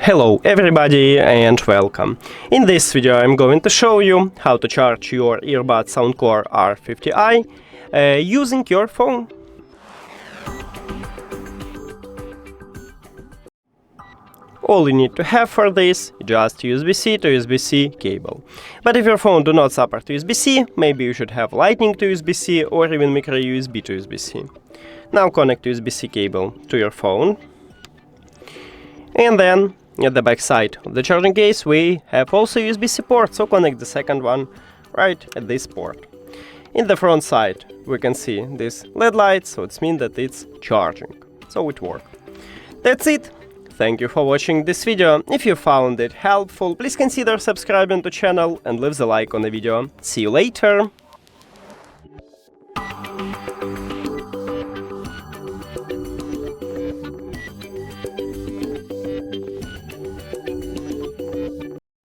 Hello everybody and welcome. In this video I'm going to show you how to charge your earbuds SOUNDCORE R50i using your phone. All you need to have for this is just USB-C to USB-C cable. But if your phone do not support USB-C, maybe you should have Lightning to USB-C or even micro USB to USB-C. Now connect USB-C cable to your phone, and then at the back side of the charging case we have also USB-C port, so connect the second one right at this port. In the front side we can see this LED light, so it means that it's charging, so it works. That's it. Thank you for watching this video. If you found it helpful, please consider subscribing to the channel and leave the like on the video. See you later!